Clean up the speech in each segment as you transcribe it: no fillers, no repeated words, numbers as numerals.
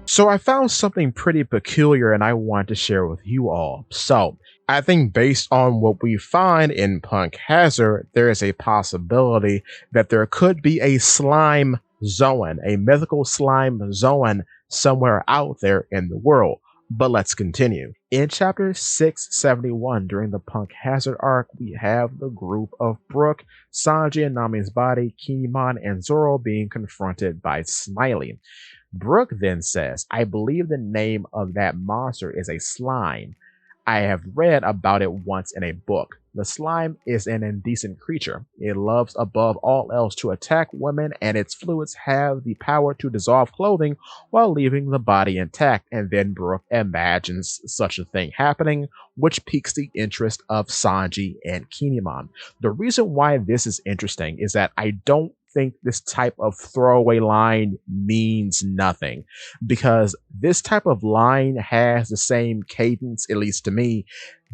So I found something pretty peculiar and I want to share with you all. So I think based on what we find in Punk Hazard, there is a possibility that there could be a slime zoan, a mythical slime zoan somewhere out there in the world. But let's continue. In chapter 671, during the Punk Hazard arc, we have the group of Brook, Sanji and Nami's body, Kinemon, and Zoro being confronted by Smiley. Brooke then says, I believe the name of that monster is a slime. I have read about it once in a book. The slime is an indecent creature. It loves above all else to attack women, and its fluids have the power to dissolve clothing while leaving the body intact. And then Brooke imagines such a thing happening, which piques the interest of Sanji and Kinemon. The reason why this is interesting is that I don't think this type of throwaway line means nothing, because this type of line has the same cadence, at least to me,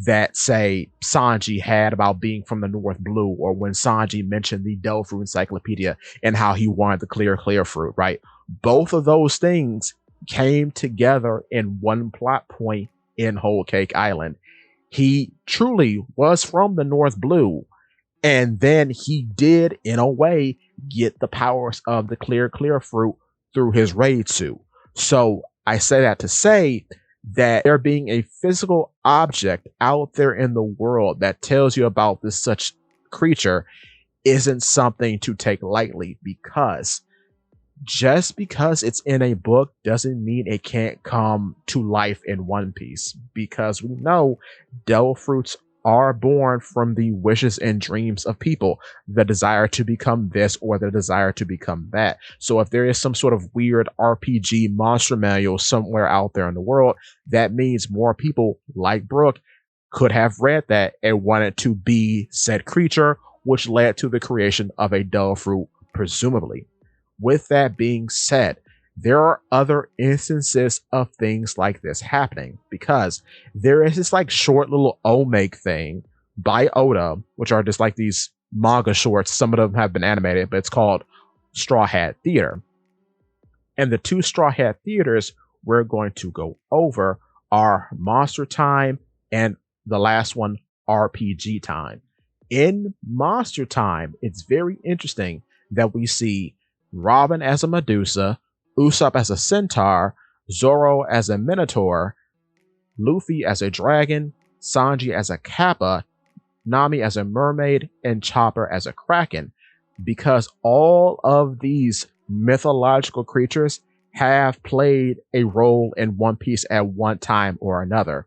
that say Sanji had about being from the North Blue, or when Sanji mentioned the Devil Fruit Encyclopedia and how he wanted the clear fruit, right? Both of those things came together in one plot point in Whole Cake Island. He truly was from the North Blue, and then he did, in a way, get the powers of the clear fruit through his raid suit. So I say that to say that there being a physical object out there in the world that tells you about this such creature isn't something to take lightly, because just because it's in a book doesn't mean it can't come to life in One Piece, because we know devil fruits are born from the wishes and dreams of people, the desire to become this or the desire to become that. So if there is some sort of weird RPG monster manual somewhere out there in the world, that means more people like Brooke could have read that and wanted to be said creature, which led to the creation of a devil fruit, presumably. With that being said, there are other instances of things like this happening, because there is this like short little Omake thing by Oda, which are just like these manga shorts. Some of them have been animated, but it's called Straw Hat Theater. And the two Straw Hat Theaters we're going to go over are Monster Time and the last one, RPG Time. In Monster Time, it's very interesting that we see Robin as a Medusa, Usopp as a centaur, Zoro as a minotaur, Luffy as a dragon, Sanji as a kappa, Nami as a mermaid, and Chopper as a kraken, because all of these mythological creatures have played a role in One Piece at one time or another.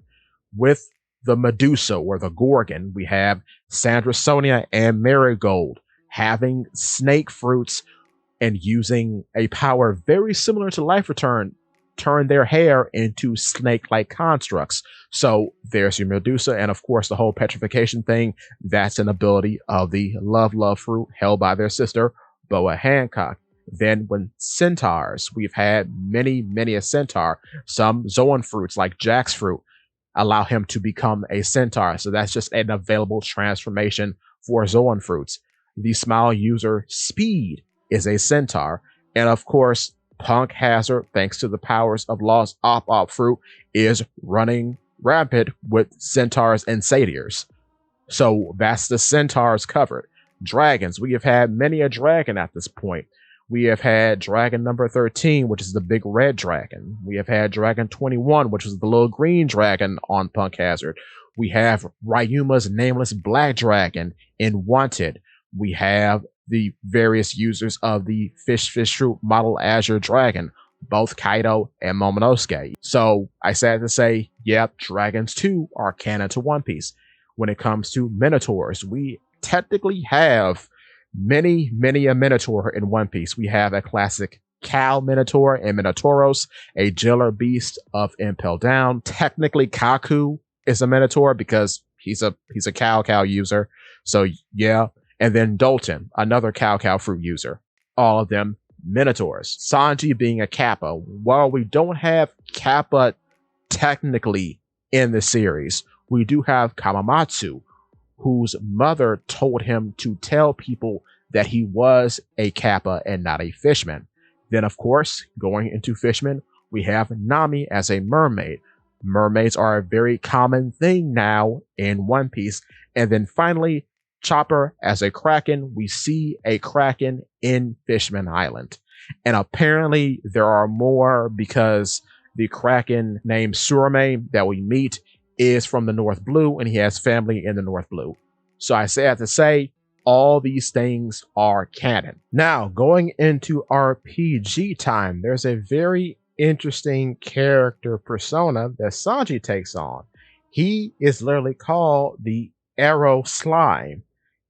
With the Medusa or the Gorgon, we have Sandra Sonia and Marigold having snake fruits and using a power very similar to Life Return, turn their hair into snake-like constructs. So there's your Medusa, and of course the whole petrification thing, that's an ability of the Love fruit held by their sister, Boa Hancock. Then when centaurs, we've had many a centaur. Some Zoan fruits like Jack's fruit allow him to become a centaur. So that's just an available transformation for Zoan fruits. The Smile user Speed is a centaur. And of course, Punk Hazard, thanks to the powers of Lost Op fruit, is running rampant with centaurs and satyrs. So that's the centaurs covered. Dragons, we have had many a dragon at this point. We have had dragon number 13, which is the big red dragon. We have had dragon 21, which is the little green dragon on Punk Hazard. We have Ryuma's nameless black dragon in Wanted. We have the various users of the Fish Fruit model Azure Dragon, both Kaido and Momonosuke. So I said to say, yep, dragons too are canon to One Piece. When it comes to minotaurs, we technically have many a minotaur in One Piece. We have a classic Cal Minotaur in Minotauros, a jailer beast of Impel Down. Technically, Kaku is a minotaur because he's a cow user. So yeah. And then Dalton, another cow fruit user. All of them minotaurs. Sanji being a kappa. While we don't have kappa technically in the series, we do have Kamamatsu, whose mother told him to tell people that he was a kappa and not a fishman. Then, of course, going into fishmen, we have Nami as a mermaid. Mermaids are a very common thing now in One Piece. And then finally, Chopper as a kraken. We see a kraken in Fishman Island. And apparently there are more because the kraken named Surame that we meet is from the North Blue and he has family in the North Blue. So I have to say, all these things are canon. Now, going into RPG time, there's a very interesting character persona that Sanji takes on. He is literally called the Arrow Slime,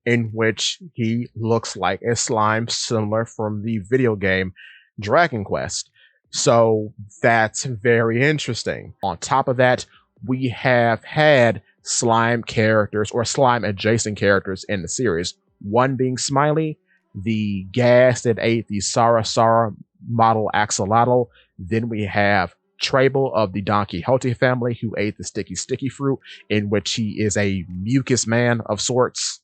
in which he looks like a slime similar from the video game Dragon Quest. So that's very interesting. On top of that, we have had slime characters or slime adjacent characters in the series. One being Smiley, the gas that ate the Sara model axolotl. Then we have Trable of the Don Quixote family, who ate the sticky fruit, in which he is a mucus man of sorts.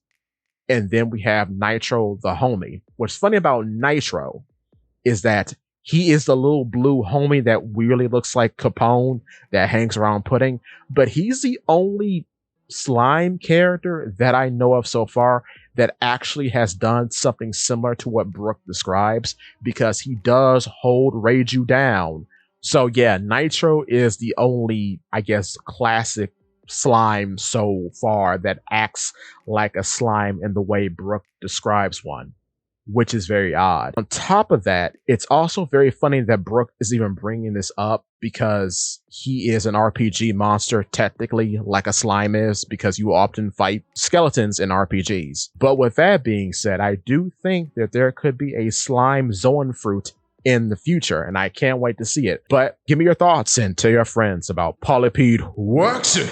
And then we have Nitro the homie. What's funny about Nitro is that he is the little blue homie that weirdly looks like Capone that hangs around pudding, but he's the only slime character that I know of so far that actually has done something similar to what Brook describes, because he does hold Reiju down. So yeah, Nitro is the only, I guess, classic slime so far that acts like a slime in the way Brook describes one, which is very odd. On top of that, it's also very funny that Brook is even bringing this up because he is an RPG monster, technically, like a slime is, because you often fight skeletons in RPGs. But with that being said, I do think that there could be a slime Zoan fruit in the future, and I can't wait to see it. But give me your thoughts and tell your friends about Polypede Works It!